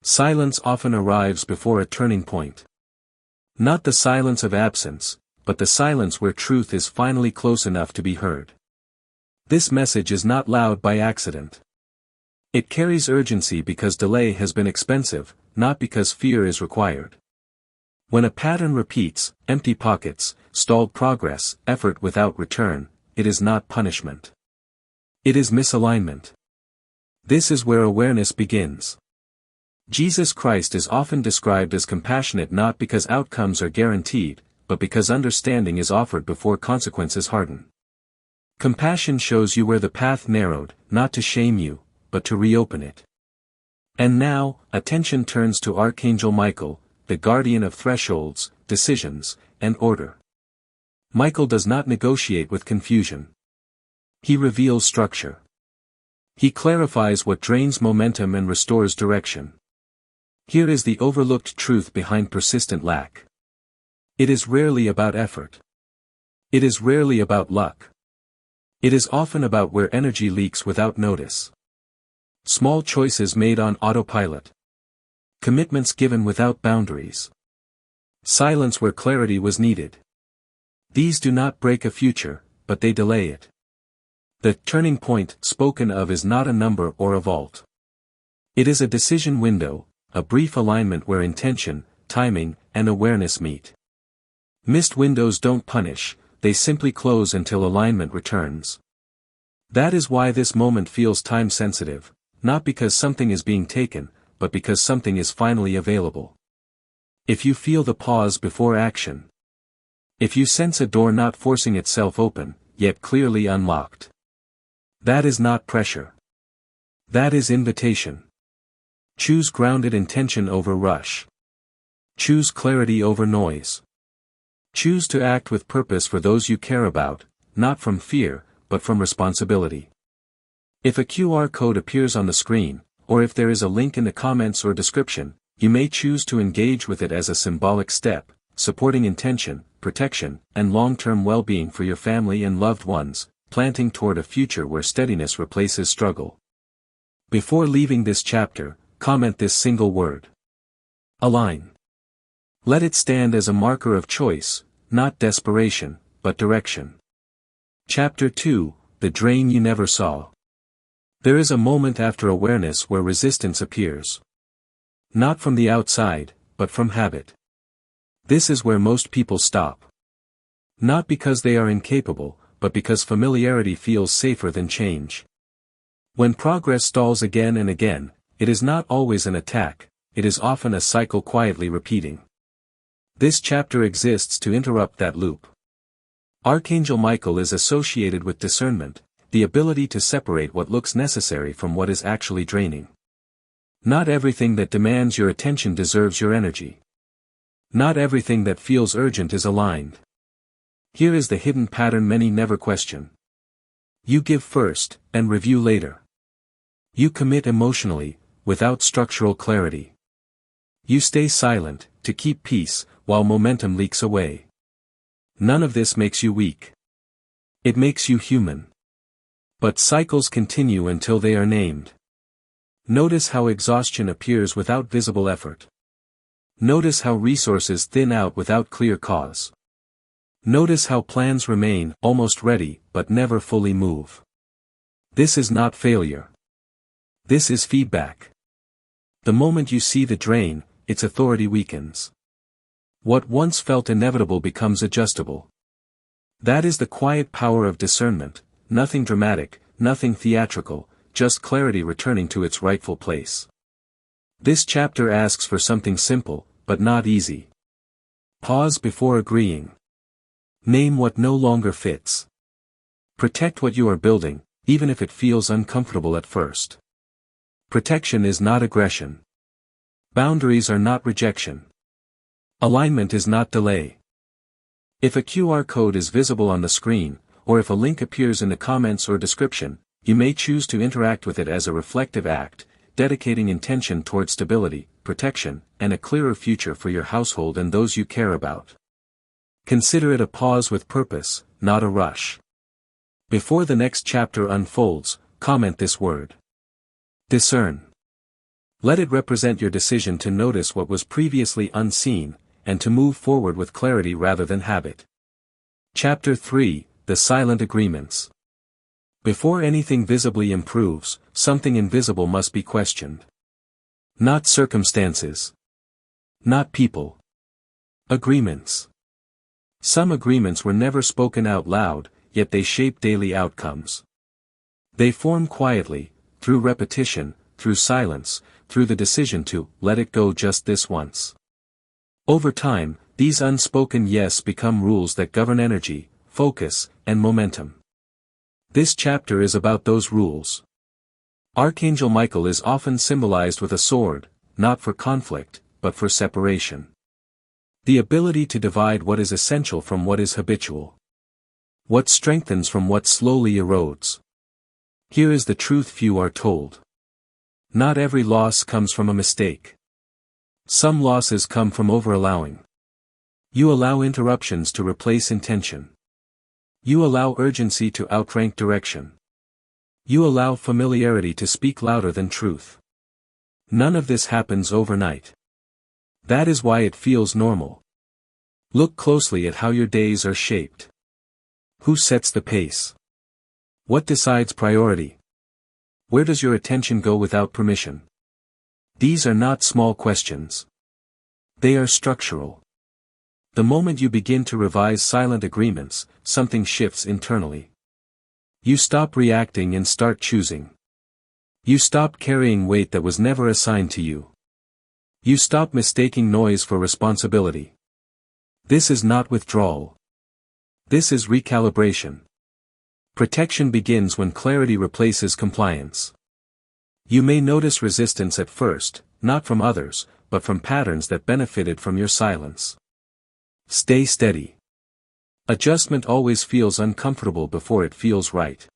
Silence often arrives before a turning point. Not the silence of absence, but the silence where truth is finally close enough to be heard. This message is not loud by accident. It carries urgency because delay has been expensive, not because fear is required. When a pattern repeats, empty pockets, stalled progress, effort without return, it is not punishment. It is misalignment. This is where awareness begins. Jesus Christ is often described as compassionate not because outcomes are guaranteed, but because understanding is offered before consequences harden. Compassion shows you where the path narrowed, not to shame you, but to reopen it. And now, attention turns to Archangel Michael, the guardian of thresholds, decisions, and order. Michael does not negotiate with confusion. He reveals structure. He clarifies what drains momentum and restores direction. Here is the overlooked truth behind persistent lack. It is rarely about effort. It is rarely about luck. It is often about where energy leaks without notice. Small choices made on autopilot. Commitments given without boundaries. Silence where clarity was needed. These do not break a future, but they delay it. The turning point spoken of is not a number or a vault. It is a decision window, a brief alignment where intention, timing, and awareness meet. Missed windows don't punish, they simply close until alignment returns. That is why this moment feels time-sensitive, not because something is being taken, but because something is finally available. If you feel the pause before action. If you sense a door not forcing itself open, yet clearly unlocked. That is not pressure. That is invitation. Choose grounded intention over rush. Choose clarity over noise. Choose to act with purpose for those you care about, not from fear, but from responsibility. If a QR code appears on the screen, or if there is a link in the comments or description, you may choose to engage with it as a symbolic step, supporting intention, protection, and long-term well-being for your family and loved ones, planting toward a future where steadiness replaces struggle. Before leaving this chapter, comment this single word. Align. Let it stand as a marker of choice, not desperation, but direction. Chapter 2, The Drain You Never Saw. There is a moment after awareness where resistance appears. Not from the outside, but from habit. This is where most people stop. Not because they are incapable, but because familiarity feels safer than change. When progress stalls again and again, it is not always an attack, it is often a cycle quietly repeating. This chapter exists to interrupt that loop. Archangel Michael is associated with discernment, the ability to separate what looks necessary from what is actually draining. Not everything that demands your attention deserves your energy. Not everything that feels urgent is aligned. Here is the hidden pattern many never question. You give first, and review later. You commit emotionally, without structural clarity. You stay silent, to keep peace, while momentum leaks away. None of this makes you weak. It makes you human. But cycles continue until they are named. Notice how exhaustion appears without visible effort. Notice how resources thin out without clear cause. Notice how plans remain almost ready but never fully move. This is not failure. This is feedback. The moment you see the drain, its authority weakens. What once felt inevitable becomes adjustable. That is the quiet power of discernment, nothing dramatic, nothing theatrical, just clarity returning to its rightful place. This chapter asks for something simple, but not easy. Pause before agreeing. Name what no longer fits. Protect what you are building, even if it feels uncomfortable at first. Protection is not aggression. Boundaries are not rejection. Alignment is not delay. If a QR code is visible on the screen, or if a link appears in the comments or description, you may choose to interact with it as a reflective act, dedicating intention toward stability, protection, and a clearer future for your household and those you care about. Consider it a pause with purpose, not a rush. Before the next chapter unfolds, comment this word. Discern. Let it represent your decision to notice what was previously unseen, and to move forward with clarity rather than habit. Chapter 3, The Silent Agreements. Before anything visibly improves, something invisible must be questioned. Not circumstances. Not people. Agreements. Some agreements were never spoken out loud, yet they shape daily outcomes. They form quietly, through repetition, through silence, through the decision to let it go just this once. Over time, these unspoken yes become rules that govern energy, focus, and momentum. This chapter is about those rules. Archangel Michael is often symbolized with a sword, not for conflict, but for separation. The ability to divide what is essential from what is habitual. What strengthens from what slowly erodes. Here is the truth few are told. Not every loss comes from a mistake. Some losses come from over-allowing. You allow interruptions to replace intention. You allow urgency to outrank direction. You allow familiarity to speak louder than truth. None of this happens overnight. That is why it feels normal. Look closely at how your days are shaped. Who sets the pace? What decides priority? Where does your attention go without permission? These are not small questions. They are structural. The moment you begin to revise silent agreements, something shifts internally. You stop reacting and start choosing. You stop carrying weight that was never assigned to you. You stop mistaking noise for responsibility. This is not withdrawal. This is recalibration. Protection begins when clarity replaces compliance. You may notice resistance at first, not from others, but from patterns that benefited from your silence. Stay steady. Adjustment always feels uncomfortable before it feels right.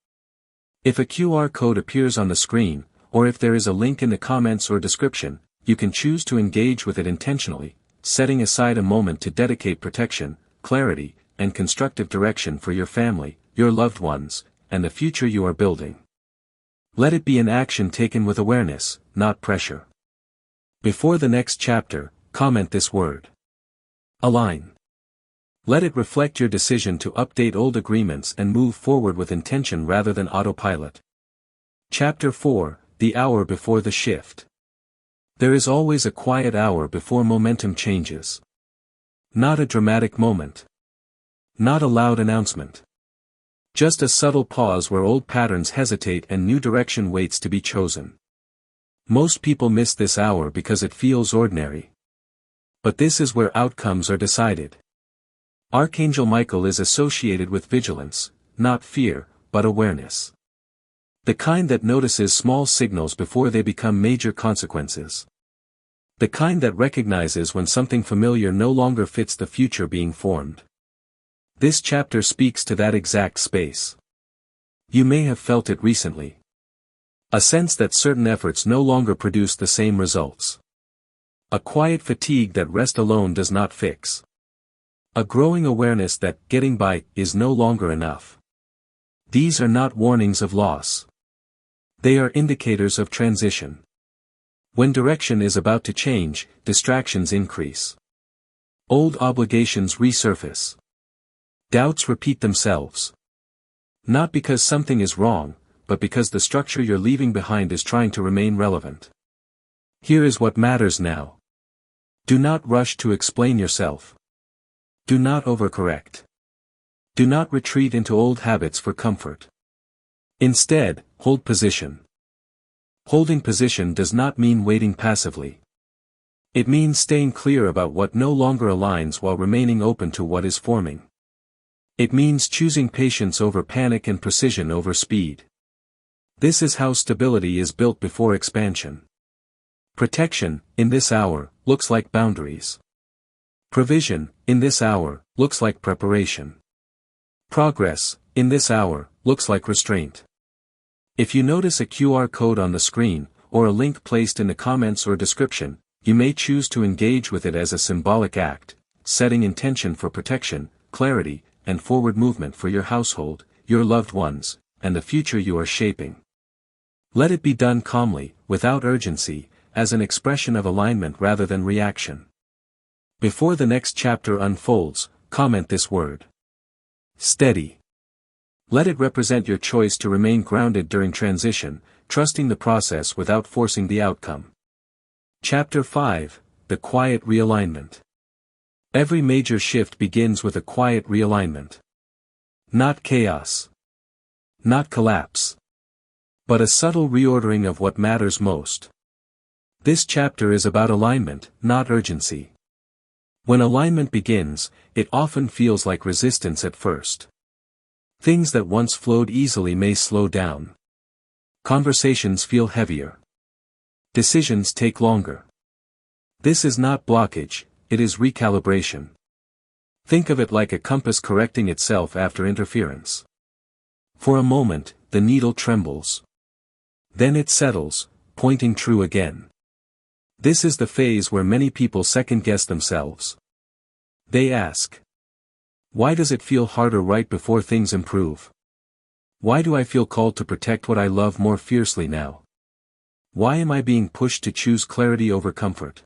If a QR code appears on the screen, or if there is a link in the comments or description, you can choose to engage with it intentionally, setting aside a moment to dedicate protection, clarity, and constructive direction for your family, your loved ones, and the future you are building. Let it be an action taken with awareness, not pressure. Before the next chapter, comment this word. Align. Let it reflect your decision to update old agreements and move forward with intention rather than autopilot. Chapter 4, The Hour Before the Shift. There is always a quiet hour before momentum changes. Not a dramatic moment. Not a loud announcement. Just a subtle pause where old patterns hesitate and new direction waits to be chosen. Most people miss this hour because it feels ordinary. But this is where outcomes are decided. Archangel Michael is associated with vigilance, not fear, but awareness. The kind that notices small signals before they become major consequences. The kind that recognizes when something familiar no longer fits the future being formed. This chapter speaks to that exact space. You may have felt it recently. A sense that certain efforts no longer produce the same results. A quiet fatigue that rest alone does not fix. A growing awareness that getting by is no longer enough. These are not warnings of loss. They are indicators of transition. When direction is about to change, distractions increase. Old obligations resurface. Doubts repeat themselves. Not because something is wrong, but because the structure you're leaving behind is trying to remain relevant. Here is what matters now. Do not rush to explain yourself. Do not overcorrect. Do not retreat into old habits for comfort. Instead, hold position. Holding position does not mean waiting passively. It means staying clear about what no longer aligns while remaining open to what is forming. It means choosing patience over panic and precision over speed. This is how stability is built before expansion. Protection, in this hour, looks like boundaries. Provision, in this hour, looks like preparation. Progress, in this hour, looks like restraint. If you notice a QR code on the screen, or a link placed in the comments or description, you may choose to engage with it as a symbolic act, setting intention for protection, clarity, and forward movement for your household, your loved ones, and the future you are shaping. Let it be done calmly, without urgency, as an expression of alignment rather than reaction. Before the next chapter unfolds, comment this word. Steady. Let it represent your choice to remain grounded during transition, trusting the process without forcing the outcome. Chapter 5, The Quiet Realignment. Every major shift begins with a quiet realignment. Not chaos. Not collapse. But a subtle reordering of what matters most. This chapter is about alignment, not urgency. When alignment begins, it often feels like resistance at first. Things that once flowed easily may slow down. Conversations feel heavier. Decisions take longer. This is not blockage, it is recalibration. Think of it like a compass correcting itself after interference. For a moment, the needle trembles. Then it settles, pointing true again. This is the phase where many people second-guess themselves. They ask, why does it feel harder right before things improve? Why do I feel called to protect what I love more fiercely now? Why am I being pushed to choose clarity over comfort?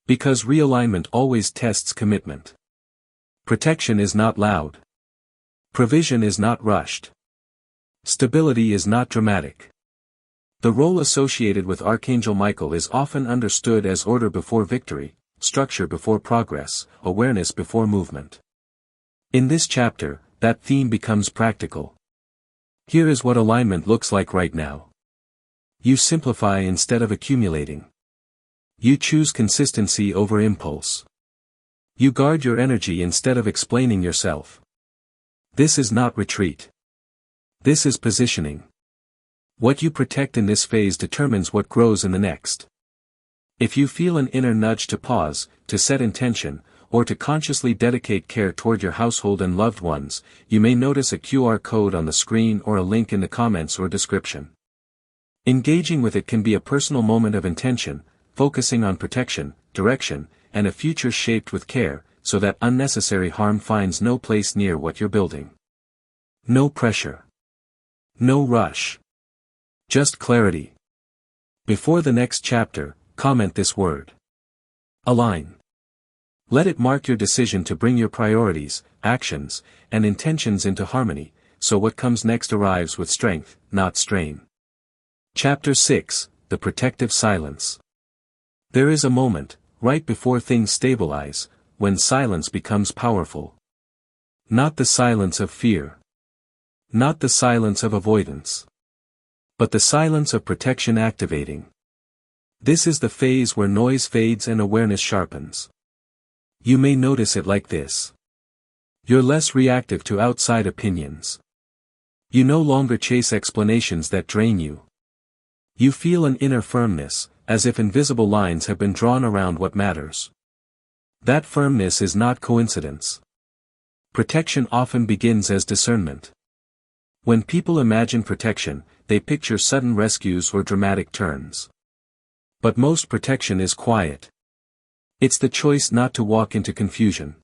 Because realignment always tests commitment. Protection is not loud. Provision is not rushed. Stability is not dramatic. The role associated with Archangel Michael is often understood as order before victory, structure before progress, awareness before movement. In this chapter, that theme becomes practical. Here is what alignment looks like right now. You simplify instead of accumulating. You choose consistency over impulse. You guard your energy instead of explaining yourself. This is not retreat. This is positioning. What you protect in this phase determines what grows in the next. If you feel an inner nudge to pause, to set intention, or to consciously dedicate care toward your household and loved ones, you may notice a QR code on the screen or a link in the comments or description. Engaging with it can be a personal moment of intention, focusing on protection, direction, and a future shaped with care, so that unnecessary harm finds no place near what you're building. No pressure. No rush. Just clarity. Before the next chapter, comment this word. Align. Let it mark your decision to bring your priorities, actions, and intentions into harmony, so what comes next arrives with strength, not strain. Chapter 6, The Protective Silence. There is a moment, right before things stabilize, when silence becomes powerful. Not the silence of fear. Not the silence of avoidance. But the silence of protection activating. This is the phase where noise fades and awareness sharpens. You may notice it like this. You're less reactive to outside opinions. You no longer chase explanations that drain you. You feel an inner firmness, as if invisible lines have been drawn around what matters. That firmness is not coincidence. Protection often begins as discernment. When people imagine protection, they picture sudden rescues or dramatic turns. But most protection is quiet. It's the choice not to walk into confusion.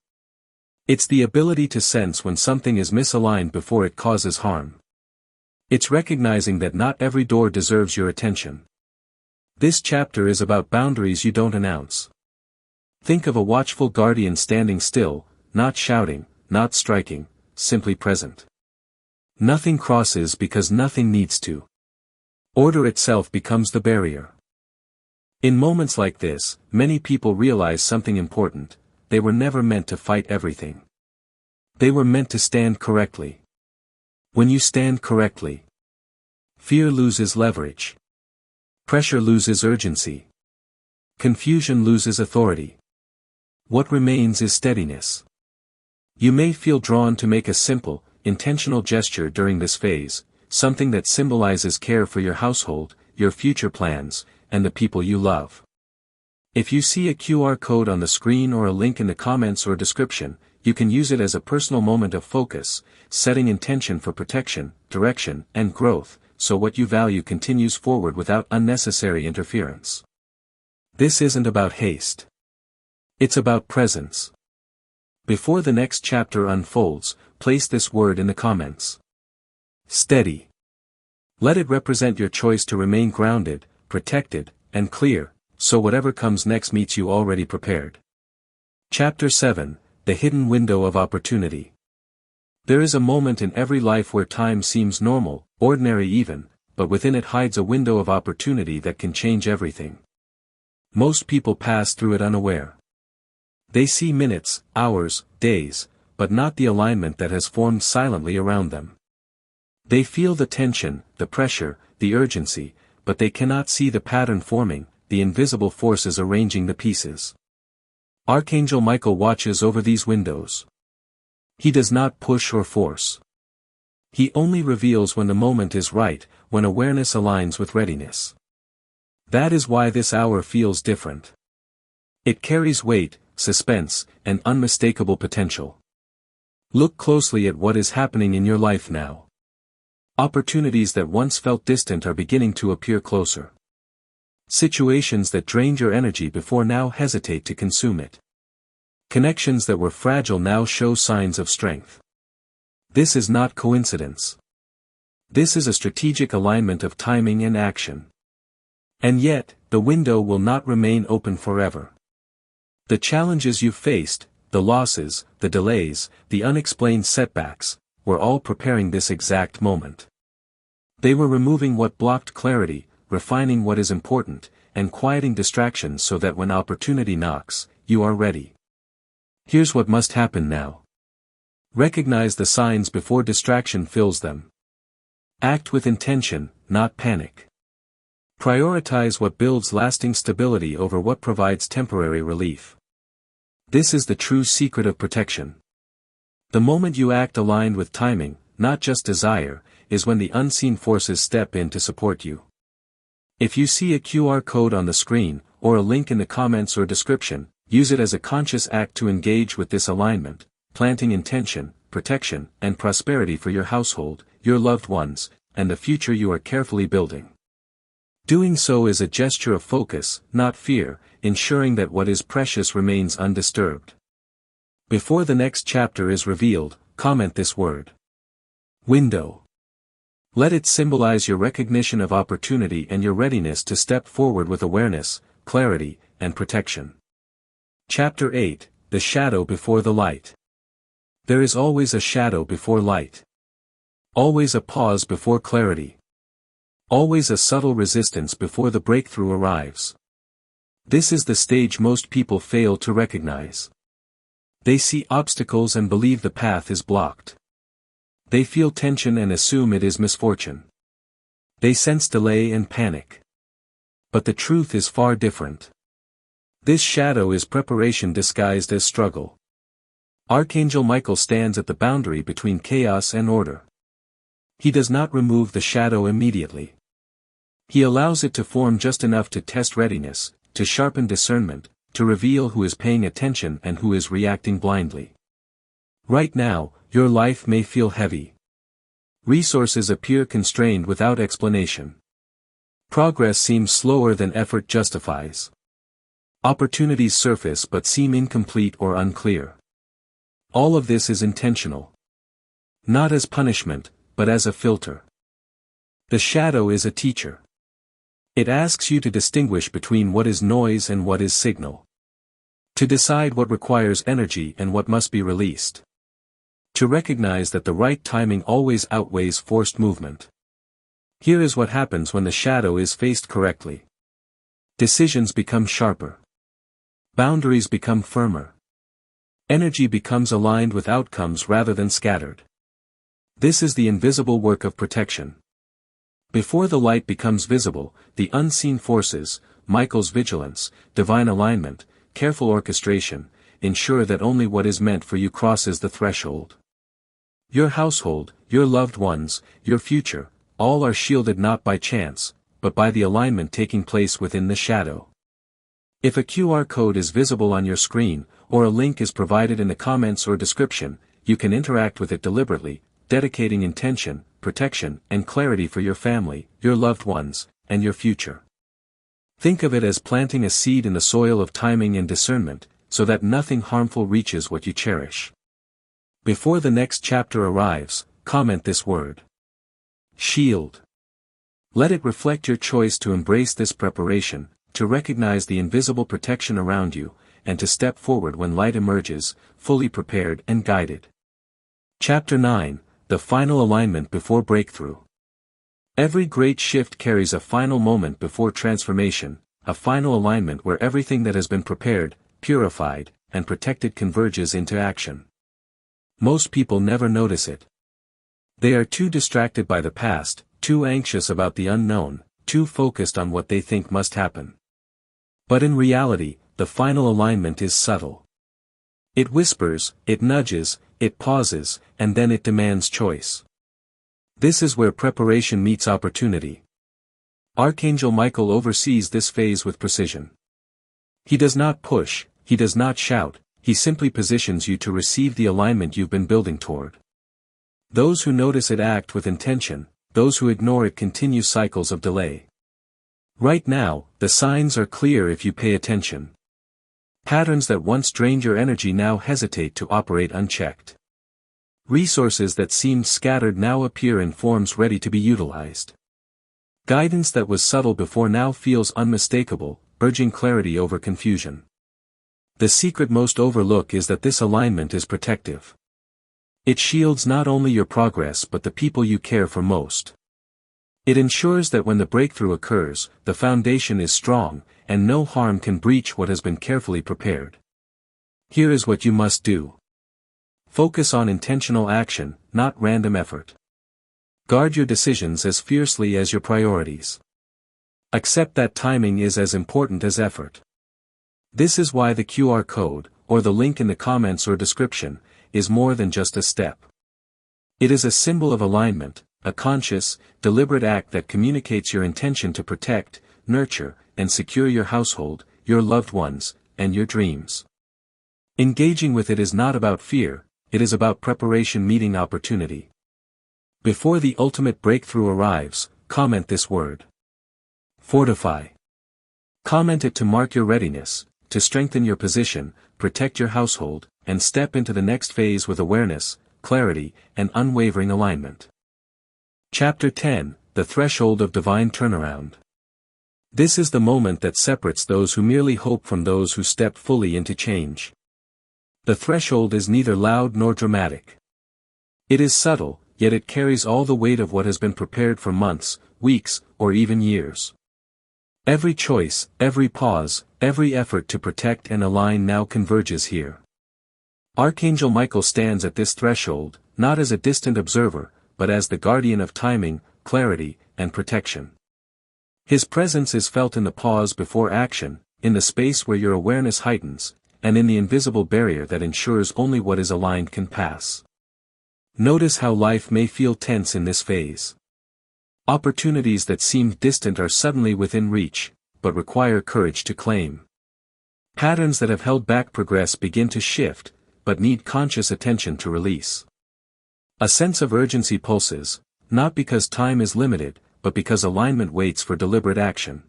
It's the ability to sense when something is misaligned before it causes harm. It's recognizing that not every door deserves your attention. This chapter is about boundaries you don't announce. Think of a watchful guardian standing still, not shouting, not striking, simply present. Nothing crosses because nothing needs to. Order itself becomes the barrier. In moments like this, many people realize something important: they were never meant to fight everything. They were meant to stand correctly. When you stand correctly, fear loses leverage. Pressure loses urgency. Confusion loses authority. What remains is steadiness. You may feel drawn to make a simple, intentional gesture during this phase, something that symbolizes care for your household, your future plans, and the people you love. If you see a QR code on the screen or a link in the comments or description, you can use it as a personal moment of focus, setting intention for protection, direction, and growth, so what you value continues forward without unnecessary interference. This isn't about haste. It's about presence. Before the next chapter unfolds, place this word in the comments. Steady. Let it represent your choice to remain grounded, protected, and clear, so whatever comes next meets you already prepared. Chapter 7, The Hidden Window of Opportunity. There is a moment in every life where time seems normal, ordinary even, but within it hides a window of opportunity that can change everything. Most people pass through it unaware. They see minutes, hours, days, but not the alignment that has formed silently around them. They feel the tension, the pressure, the urgency, but they cannot see the pattern forming, the invisible forces arranging the pieces. Archangel Michael watches over these windows. He does not push or force. He only reveals when the moment is right, when awareness aligns with readiness. That is why this hour feels different. It carries weight, suspense, and unmistakable potential. Look closely at what is happening in your life now. Opportunities that once felt distant are beginning to appear closer. Situations that drained your energy before now hesitate to consume it. Connections that were fragile now show signs of strength. This is not coincidence. This is a strategic alignment of timing and action. And yet, the window will not remain open forever. The challenges you faced, the losses, the delays, the unexplained setbacks, were all preparing this exact moment. They were removing what blocked clarity, refining what is important, and quieting distractions so that when opportunity knocks, you are ready. Here's what must happen now. Recognize the signs before distraction fills them. Act with intention, not panic. Prioritize what builds lasting stability over what provides temporary relief. This is the true secret of protection. The moment you act aligned with timing, not just desire, is when the unseen forces step in to support you. If you see a QR code on the screen, or a link in the comments or description, use it as a conscious act to engage with this alignment, planting intention, protection, and prosperity for your household, your loved ones, and the future you are carefully building. Doing so is a gesture of focus, not fear, ensuring that what is precious remains undisturbed. Before the next chapter is revealed, comment this word. Window. Let it symbolize your recognition of opportunity and your readiness to step forward with awareness, clarity, and protection. Chapter 8, The Shadow Before the Light. There is always a shadow before light. Always a pause before clarity. Always a subtle resistance before the breakthrough arrives. This is the stage most people fail to recognize. They see obstacles and believe the path is blocked. They feel tension and assume it is misfortune. They sense delay and panic. But the truth is far different. This shadow is preparation disguised as struggle. Archangel Michael stands at the boundary between chaos and order. He does not remove the shadow immediately. He allows it to form just enough to test readiness, to sharpen discernment, to reveal who is paying attention and who is reacting blindly. Right now, your life may feel heavy. Resources appear constrained without explanation. Progress seems slower than effort justifies. Opportunities surface but seem incomplete or unclear. All of this is intentional. Not as punishment, but as a filter. The shadow is a teacher. It asks you to distinguish between what is noise and what is signal. To decide what requires energy and what must be released. To recognize that the right timing always outweighs forced movement. Here is what happens when the shadow is faced correctly. Decisions become sharper. Boundaries become firmer. Energy becomes aligned with outcomes rather than scattered. This is the invisible work of protection. Before the light becomes visible, the unseen forces, Michael's vigilance, divine alignment, careful orchestration, ensure that only what is meant for you crosses the threshold. Your household, your loved ones, your future, all are shielded not by chance, but by the alignment taking place within the shadow. If a QR code is visible on your screen, or a link is provided in the comments or description, you can interact with it deliberately, dedicating intention, protection, and clarity for your family, your loved ones, and your future. Think of it as planting a seed in the soil of timing and discernment, so that nothing harmful reaches what you cherish. Before the next chapter arrives, comment this word. Shield. Let it reflect your choice to embrace this preparation, to recognize the invisible protection around you, and to step forward when light emerges, fully prepared and guided. Chapter 9, The Final Alignment Before Breakthrough. Every great shift carries a final moment before transformation, a final alignment where everything that has been prepared, purified, and protected converges into action. Most people never notice it. They are too distracted by the past, too anxious about the unknown, too focused on what they think must happen. But in reality, the final alignment is subtle. It whispers, it nudges, it pauses, and then it demands choice. This is where preparation meets opportunity. Archangel Michael oversees this phase with precision. He does not push, he does not shout, he simply positions you to receive the alignment you've been building toward. Those who notice it act with intention, those who ignore it continue cycles of delay. Right now, the signs are clear if you pay attention. Patterns that once drained your energy now hesitate to operate unchecked. Resources that seemed scattered now appear in forms ready to be utilized. Guidance that was subtle before now feels unmistakable, urging clarity over confusion. The secret most overlooked is that this alignment is protective. It shields not only your progress but the people you care for most. It ensures that when the breakthrough occurs, the foundation is strong, and no harm can breach what has been carefully prepared. Here is what you must do. Focus on intentional action, not random effort. Guard your decisions as fiercely as your priorities. Accept that timing is as important as effort. This is why the QR code, or the link in the comments or description, is more than just a step. It is a symbol of alignment, a conscious, deliberate act that communicates your intention to protect, nurture, and secure your household, your loved ones, and your dreams. Engaging with it is not about fear, it is about preparation meeting opportunity. Before the ultimate breakthrough arrives, comment this word. Fortify. Comment it to mark your readiness, to strengthen your position, protect your household, and step into the next phase with awareness, clarity, and unwavering alignment. Chapter 10, The Threshold of Divine Turnaround. This is the moment that separates those who merely hope from those who step fully into change. The threshold is neither loud nor dramatic. It is subtle, yet it carries all the weight of what has been prepared for months, weeks, or even years. Every choice, every pause, every effort to protect and align now converges here. Archangel Michael stands at this threshold, not as a distant observer, but as the guardian of timing, clarity, and protection. His presence is felt in the pause before action, in the space where your awareness heightens, and in the invisible barrier that ensures only what is aligned can pass. Notice how life may feel tense in this phase. Opportunities that seemed distant are suddenly within reach, but require courage to claim. Patterns that have held back progress begin to shift, but need conscious attention to release. A sense of urgency pulses, not because time is limited, but because alignment waits for deliberate action.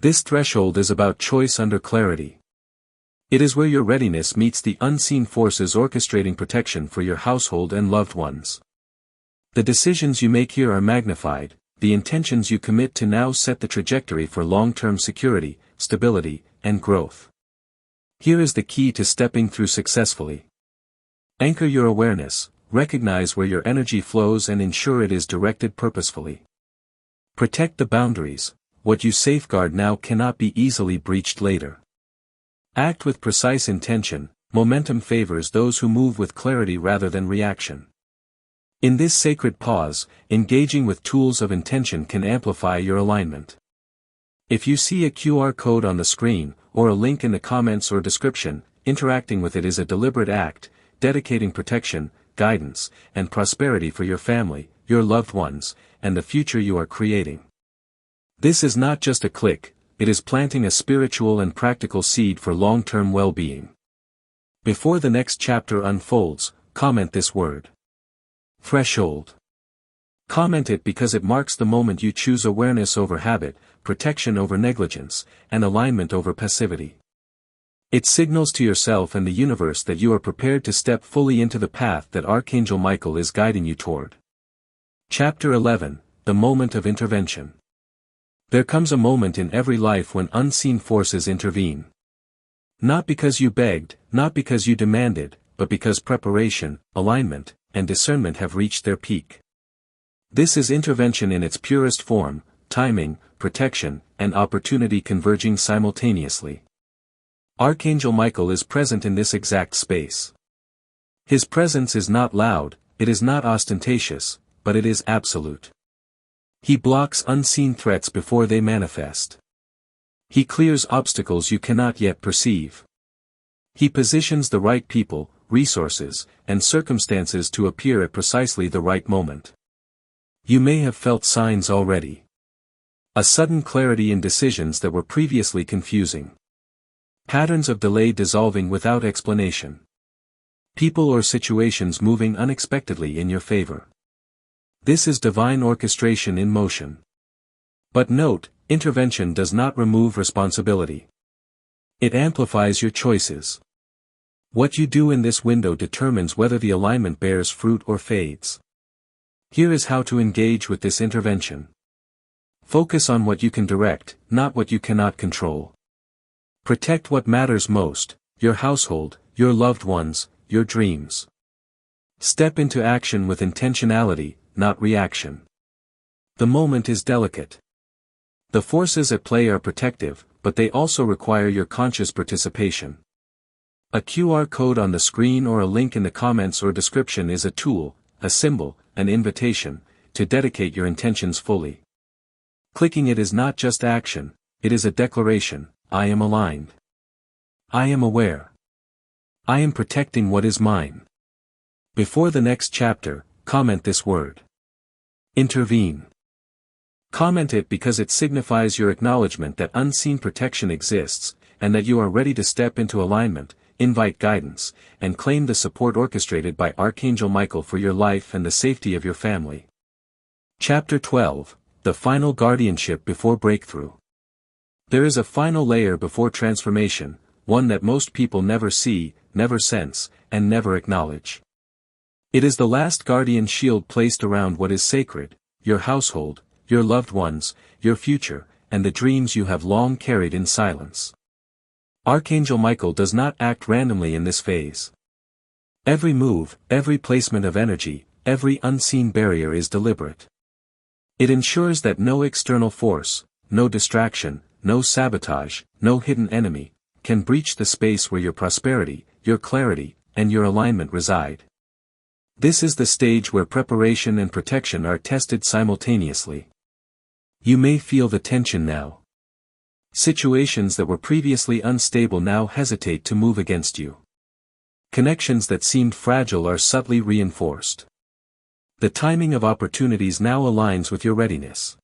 This threshold is about choice under clarity. It is where your readiness meets the unseen forces orchestrating protection for your household and loved ones. The decisions you make here are magnified, the intentions you commit to now set the trajectory for long-term security, stability, and growth. Here is the key to stepping through successfully. Anchor your awareness, recognize where your energy flows and ensure it is directed purposefully. Protect the boundaries, what you safeguard now cannot be easily breached later. Act with precise intention, momentum favors those who move with clarity rather than reaction. In this sacred pause, engaging with tools of intention can amplify your alignment. If you see a QR code on the screen, or a link in the comments or description, interacting with it is a deliberate act, dedicating protection, guidance, and prosperity for your family, your loved ones, and the future you are creating. This is not just a click, it is planting a spiritual and practical seed for long-term well-being. Before the next chapter unfolds, comment this word. Threshold. Comment it because it marks the moment you choose awareness over habit, protection over negligence, and alignment over passivity. It signals to yourself and the universe that you are prepared to step fully into the path that Archangel Michael is guiding you toward. Chapter 11, The Moment of Intervention. There comes a moment in every life when unseen forces intervene. Not because you begged, not because you demanded, but because preparation, alignment, and discernment have reached their peak. This is intervention in its purest form, timing, protection, and opportunity converging simultaneously. Archangel Michael is present in this exact space. His presence is not loud, it is not ostentatious, but it is absolute. He blocks unseen threats before they manifest. He clears obstacles you cannot yet perceive. He positions the right people, resources, and circumstances to appear at precisely the right moment. You may have felt signs already. A sudden clarity in decisions that were previously confusing. Patterns of delay dissolving without explanation. People or situations moving unexpectedly in your favor. This is divine orchestration in motion. But note, intervention does not remove responsibility. It amplifies your choices. What you do in this window determines whether the alignment bears fruit or fades. Here is how to engage with this intervention. Focus on what you can direct, not what you cannot control. Protect what matters most, your household, your loved ones, your dreams. Step into action with intentionality, not reaction. The moment is delicate. The forces at play are protective, but they also require your conscious participation. A QR code on the screen or a link in the comments or description is a tool, a symbol, an invitation, to dedicate your intentions fully. Clicking it is not just action, it is a declaration: I am aligned. I am aware. I am protecting what is mine. Before the next chapter, comment this word. Intervene. Comment it because it signifies your acknowledgement that unseen protection exists, and that you are ready to step into alignment, invite guidance, and claim the support orchestrated by Archangel Michael for your life and the safety of your family. Chapter 12, The Final Guardianship Before Breakthrough. There is a final layer before transformation, one that most people never see, never sense, and never acknowledge. It is the last guardian shield placed around what is sacred, your household, your loved ones, your future, and the dreams you have long carried in silence. Archangel Michael does not act randomly in this phase. Every move, every placement of energy, every unseen barrier is deliberate. It ensures that no external force, no distraction, no sabotage, no hidden enemy, can breach the space where your prosperity, your clarity, and your alignment reside. This is the stage where preparation and protection are tested simultaneously. You may feel the tension now. Situations that were previously unstable now hesitate to move against you. Connections that seemed fragile are subtly reinforced. The timing of opportunities now aligns with your readiness.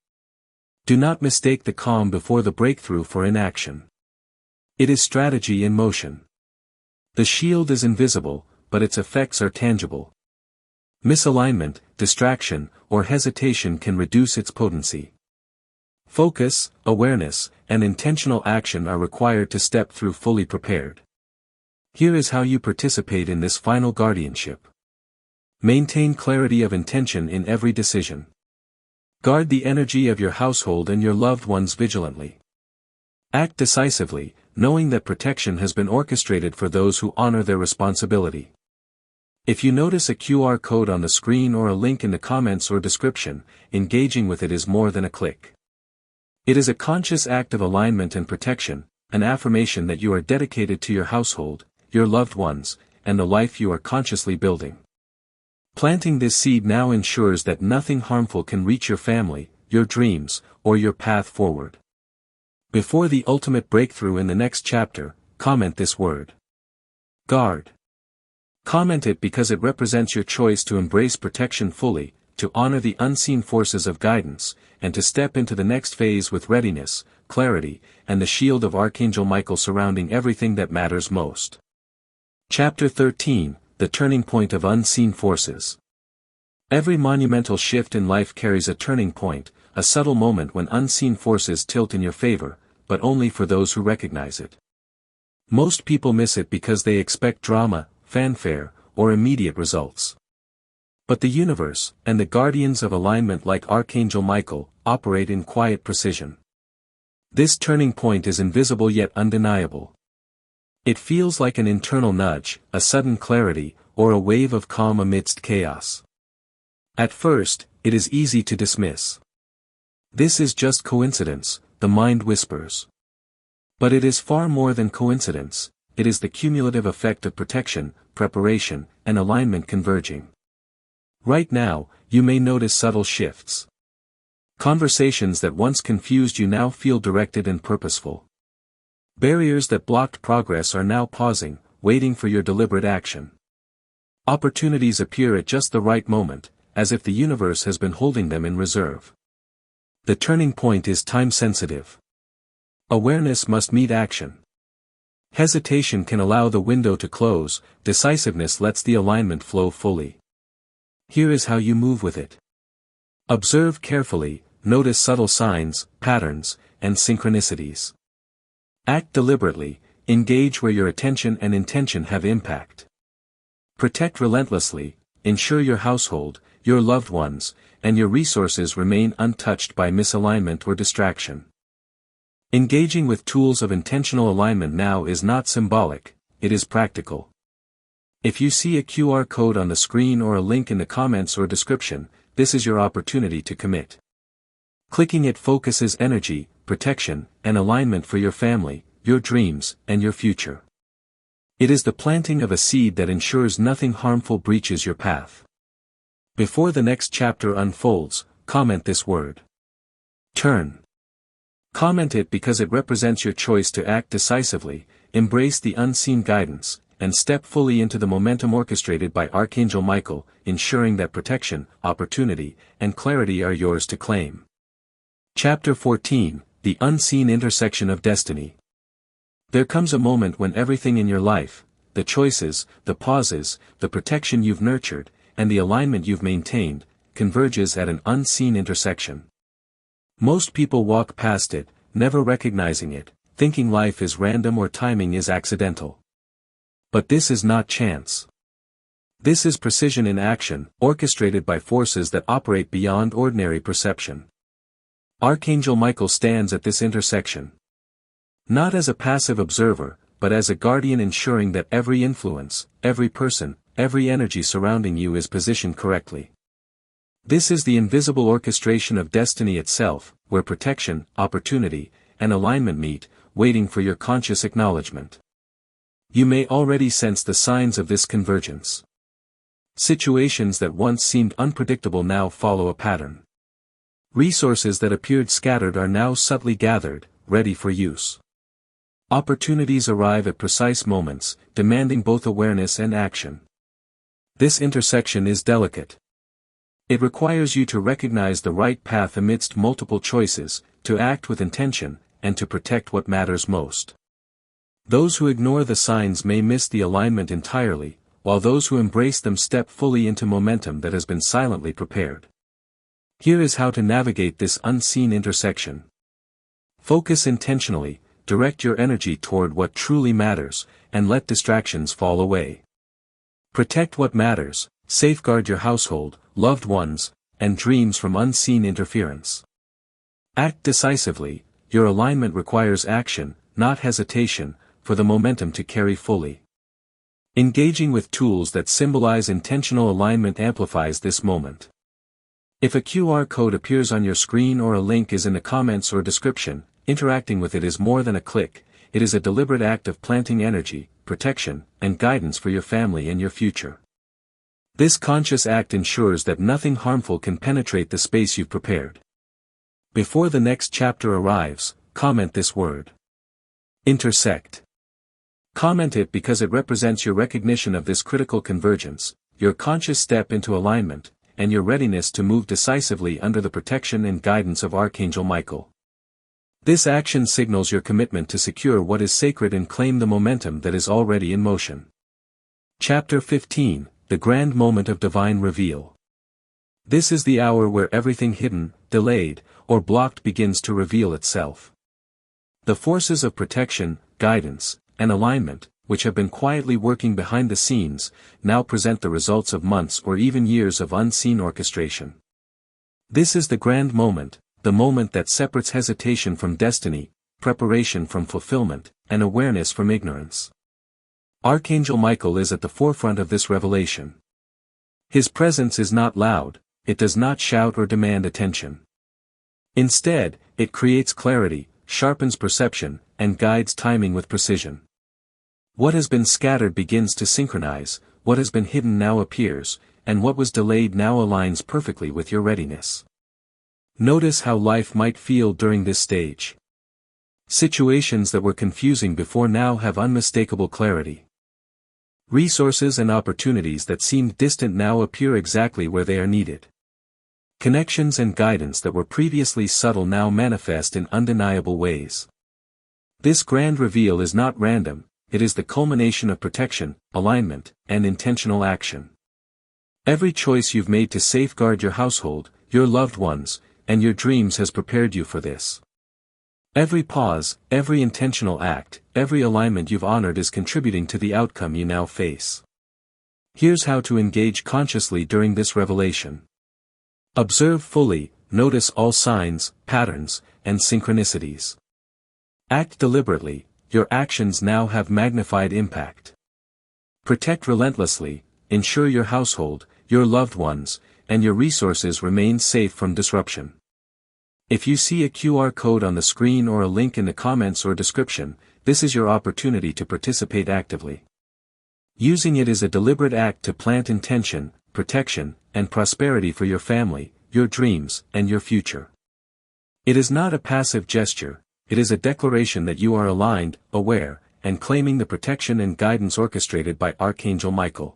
Do not mistake the calm before the breakthrough for inaction. It is strategy in motion. The shield is invisible, but its effects are tangible. Misalignment, distraction, or hesitation can reduce its potency. Focus, awareness, and intentional action are required to step through fully prepared. Here is how you participate in this final guardianship. Maintain clarity of intention in every decision. Guard the energy of your household and your loved ones vigilantly. Act decisively, knowing that protection has been orchestrated for those who honor their responsibility. If you notice a QR code on the screen or a link in the comments or description, engaging with it is more than a click. It is a conscious act of alignment and protection, an affirmation that you are dedicated to your household, your loved ones, and the life you are consciously building. Planting this seed now ensures that nothing harmful can reach your family, your dreams, or your path forward. Before the ultimate breakthrough in the next chapter, comment this word. Guard. Comment it because it represents your choice to embrace protection fully, to honor the unseen forces of guidance, and to step into the next phase with readiness, clarity, and the shield of Archangel Michael surrounding everything that matters most. Chapter 13, The Turning Point of Unseen Forces. Every monumental shift in life carries a turning point, a subtle moment when unseen forces tilt in your favor, but only for those who recognize it. Most people miss it because they expect drama, fanfare, or immediate results. But the universe, and the guardians of alignment like Archangel Michael, operate in quiet precision. This turning point is invisible yet undeniable. It feels like an internal nudge, a sudden clarity, or a wave of calm amidst chaos. At first, it is easy to dismiss. This is just coincidence, the mind whispers. But it is far more than coincidence, it is the cumulative effect of protection, preparation, and alignment converging. Right now, you may notice subtle shifts. Conversations that once confused you now feel directed and purposeful. Barriers that blocked progress are now pausing, waiting for your deliberate action. Opportunities appear at just the right moment, as if the universe has been holding them in reserve. The turning point is time-sensitive. Awareness must meet action. Hesitation can allow the window to close, decisiveness lets the alignment flow fully. Here is how you move with it. Observe carefully, notice subtle signs, patterns, and synchronicities. Act deliberately, engage where your attention and intention have impact. Protect relentlessly, ensure your household, your loved ones, and your resources remain untouched by misalignment or distraction. Engaging with tools of intentional alignment now is not symbolic, it is practical. If you see a QR code on the screen or a link in the comments or description, this is your opportunity to commit. Clicking it focuses energy, protection, and alignment for your family, your dreams, and your future. It is the planting of a seed that ensures nothing harmful breaches your path. Before the next chapter unfolds, comment this word. Turn. Comment it because it represents your choice to act decisively, embrace the unseen guidance, and step fully into the momentum orchestrated by Archangel Michael, ensuring that protection, opportunity, and clarity are yours to claim. Chapter 14, The Unseen Intersection of Destiny. There comes a moment when everything in your life, the choices, the pauses, the protection you've nurtured, and the alignment you've maintained, converges at an unseen intersection. Most people walk past it, never recognizing it, thinking life is random or timing is accidental. But this is not chance. This is precision in action, orchestrated by forces that operate beyond ordinary perception. Archangel Michael stands at this intersection. Not as a passive observer, but as a guardian ensuring that every influence, every person, every energy surrounding you is positioned correctly. This is the invisible orchestration of destiny itself, where protection, opportunity, and alignment meet, waiting for your conscious acknowledgement. You may already sense the signs of this convergence. Situations that once seemed unpredictable now follow a pattern. Resources that appeared scattered are now subtly gathered, ready for use. Opportunities arrive at precise moments, demanding both awareness and action. This intersection is delicate. It requires you to recognize the right path amidst multiple choices, to act with intention, and to protect what matters most. Those who ignore the signs may miss the alignment entirely, while those who embrace them step fully into momentum that has been silently prepared. Here is how to navigate this unseen intersection. Focus intentionally, direct your energy toward what truly matters, and let distractions fall away. Protect what matters, safeguard your household, loved ones, and dreams from unseen interference. Act decisively, your alignment requires action, not hesitation, for the momentum to carry fully. Engaging with tools that symbolize intentional alignment amplifies this moment. If a QR code appears on your screen or a link is in the comments or description, interacting with it is more than a click, it is a deliberate act of planting energy, protection, and guidance for your family and your future. This conscious act ensures that nothing harmful can penetrate the space you've prepared. Before the next chapter arrives, comment this word. Intersect. Comment it because it represents your recognition of this critical convergence, your conscious step into alignment, and your readiness to move decisively under the protection and guidance of Archangel Michael. This action signals your commitment to secure what is sacred and claim the momentum that is already in motion. Chapter 15, The Grand Moment of Divine Reveal. This is the hour where everything hidden, delayed, or blocked begins to reveal itself. The forces of protection, guidance, and alignment, which have been quietly working behind the scenes, now present the results of months or even years of unseen orchestration. This is the grand moment, the moment that separates hesitation from destiny, preparation from fulfillment, and awareness from ignorance. Archangel Michael is at the forefront of this revelation. His presence is not loud, it does not shout or demand attention. Instead, it creates clarity, sharpens perception, and guides timing with precision. What has been scattered begins to synchronize, what has been hidden now appears, and what was delayed now aligns perfectly with your readiness. Notice how life might feel during this stage. Situations that were confusing before now have unmistakable clarity. Resources and opportunities that seemed distant now appear exactly where they are needed. Connections and guidance that were previously subtle now manifest in undeniable ways. This grand reveal is not random, it is the culmination of protection, alignment, and intentional action. Every choice you've made to safeguard your household, your loved ones, and your dreams has prepared you for this. Every pause, every intentional act, every alignment you've honored is contributing to the outcome you now face. Here's how to engage consciously during this revelation. Observe fully, notice all signs, patterns, and synchronicities. Act deliberately, your actions now have magnified impact. Protect relentlessly, ensure your household, your loved ones, and your resources remain safe from disruption. If you see a QR code on the screen or a link in the comments or description, this is your opportunity to participate actively. Using it is a deliberate act to plant intention, protection, and prosperity for your family, your dreams, and your future. It is not a passive gesture, it is a declaration that you are aligned, aware, and claiming the protection and guidance orchestrated by Archangel Michael.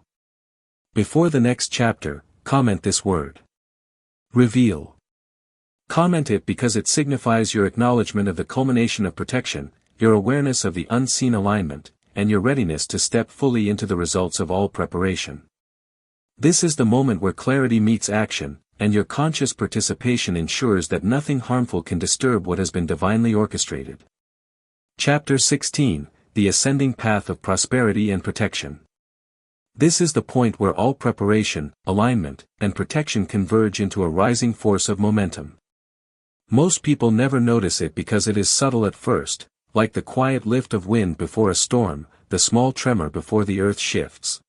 Before the next chapter, comment this word. Reveal. Comment it because it signifies your acknowledgement of the culmination of protection, your awareness of the unseen alignment, and your readiness to step fully into the results of all preparation. This is the moment where clarity meets action, and your conscious participation ensures that nothing harmful can disturb what has been divinely orchestrated. Chapter 16, The Ascending Path of Prosperity and Protection. This is the point where all preparation, alignment, and protection converge into a rising force of momentum. Most people never notice it because it is subtle at first, like the quiet lift of wind before a storm, the small tremor before the earth shifts.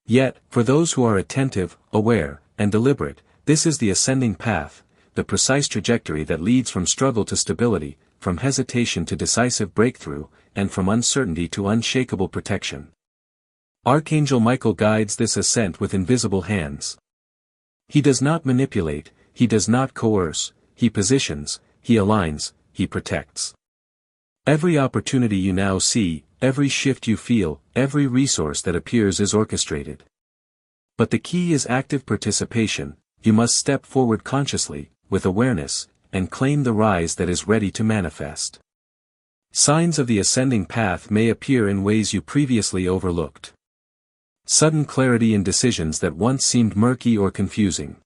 Yet, for those who are attentive, aware, and deliberate, this is the ascending path, the precise trajectory that leads from struggle to stability, from hesitation to decisive breakthrough, and from uncertainty to unshakable protection. Archangel Michael guides this ascent with invisible hands. He does not manipulate, he does not coerce, he positions, he aligns, he protects. Every opportunity you now see, every shift you feel, every resource that appears is orchestrated. But the key is active participation. You must step forward consciously, with awareness, and claim the rise that is ready to manifest. Signs of the ascending path may appear in ways you previously overlooked. Sudden clarity in decisions that once seemed murky or confusing.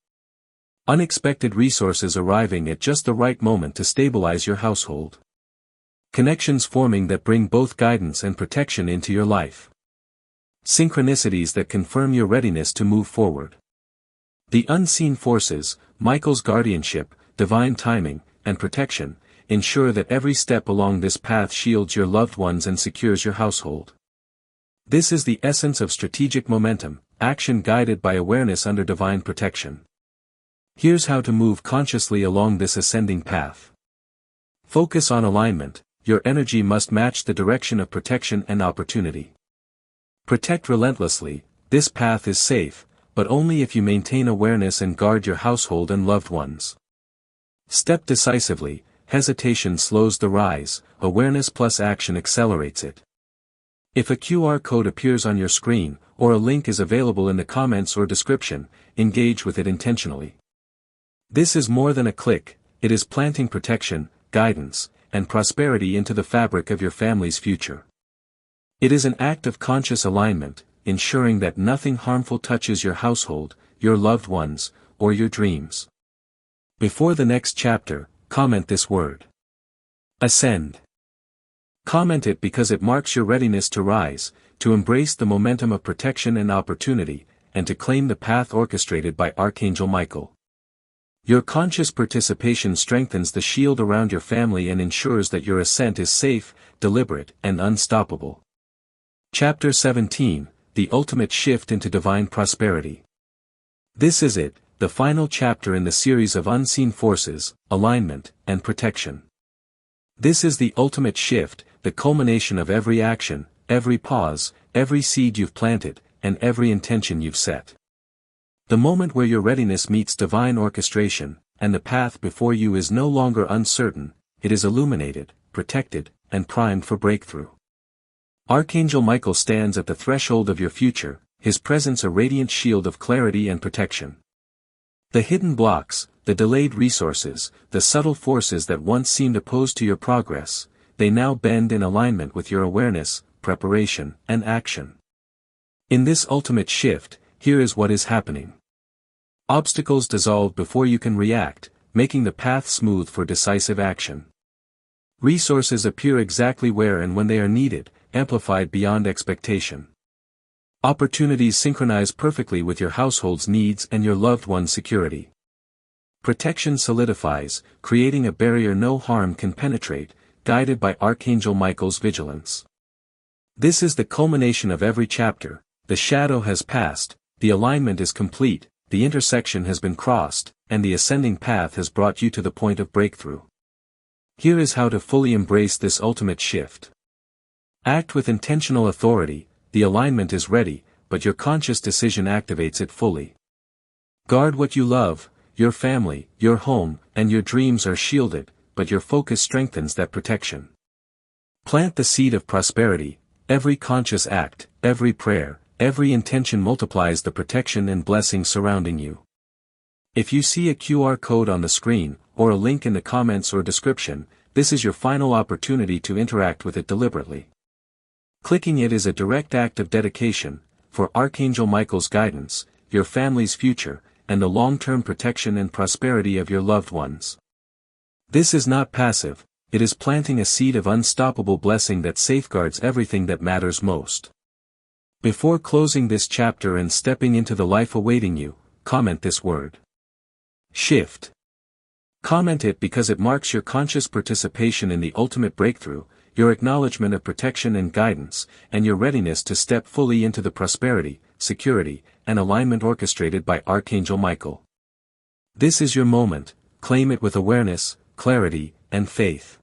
Unexpected resources arriving at just the right moment to stabilize your household. Connections forming that bring both guidance and protection into your life. Synchronicities that confirm your readiness to move forward. The unseen forces, Michael's guardianship, divine timing, and protection, ensure that every step along this path shields your loved ones and secures your household. This is the essence of strategic momentum, action guided by awareness under divine protection. Here's how to move consciously along this ascending path. Focus on alignment, your energy must match the direction of protection and opportunity. Protect relentlessly, this path is safe, but only if you maintain awareness and guard your household and loved ones. Step decisively, hesitation slows the rise, awareness plus action accelerates it. If a QR code appears on your screen, or a link is available in the comments or description, engage with it intentionally. This is more than a click, it is planting protection, guidance, and prosperity into the fabric of your family's future. It is an act of conscious alignment, ensuring that nothing harmful touches your household, your loved ones, or your dreams. Before the next chapter, comment this word. Ascend. Comment it because it marks your readiness to rise, to embrace the momentum of protection and opportunity, and to claim the path orchestrated by Archangel Michael. Your conscious participation strengthens the shield around your family and ensures that your ascent is safe, deliberate, and unstoppable. Chapter 17, The Ultimate Shift into Divine Prosperity. This is it, the final chapter in the series of unseen forces, alignment, and protection. This is the ultimate shift, the culmination of every action, every pause, every seed you've planted, and every intention you've set. The moment where your readiness meets divine orchestration, and the path before you is no longer uncertain, it is illuminated, protected, and primed for breakthrough. Archangel Michael stands at the threshold of your future, his presence a radiant shield of clarity and protection. The hidden blocks, the delayed resources, the subtle forces that once seemed opposed to your progress, they now bend in alignment with your awareness, preparation, and action. In this ultimate shift, here is what is happening. Obstacles dissolve before you can react, making the path smooth for decisive action. Resources appear exactly where and when they are needed, amplified beyond expectation. Opportunities synchronize perfectly with your household's needs and your loved one's security. Protection solidifies, creating a barrier no harm can penetrate, guided by Archangel Michael's vigilance. This is the culmination of every chapter. The shadow has passed, the alignment is complete, the intersection has been crossed, and the ascending path has brought you to the point of breakthrough. Here is how to fully embrace this ultimate shift. Act with intentional authority. The alignment is ready, but your conscious decision activates it fully. Guard what you love, your family, your home, and your dreams are shielded, but your focus strengthens that protection. Plant the seed of prosperity. Every conscious act, every prayer, every intention multiplies the protection and blessings surrounding you. If you see a QR code on the screen, or a link in the comments or description, this is your final opportunity to interact with it deliberately. Clicking it is a direct act of dedication, for Archangel Michael's guidance, your family's future, and the long-term protection and prosperity of your loved ones. This is not passive, it is planting a seed of unstoppable blessing that safeguards everything that matters most. Before closing this chapter and stepping into the life awaiting you, comment this word. Shift. Comment it because it marks your conscious participation in the ultimate breakthrough, your acknowledgement of protection and guidance, and your readiness to step fully into the prosperity, security, and alignment orchestrated by Archangel Michael. This is your moment, claim it with awareness, clarity, and faith.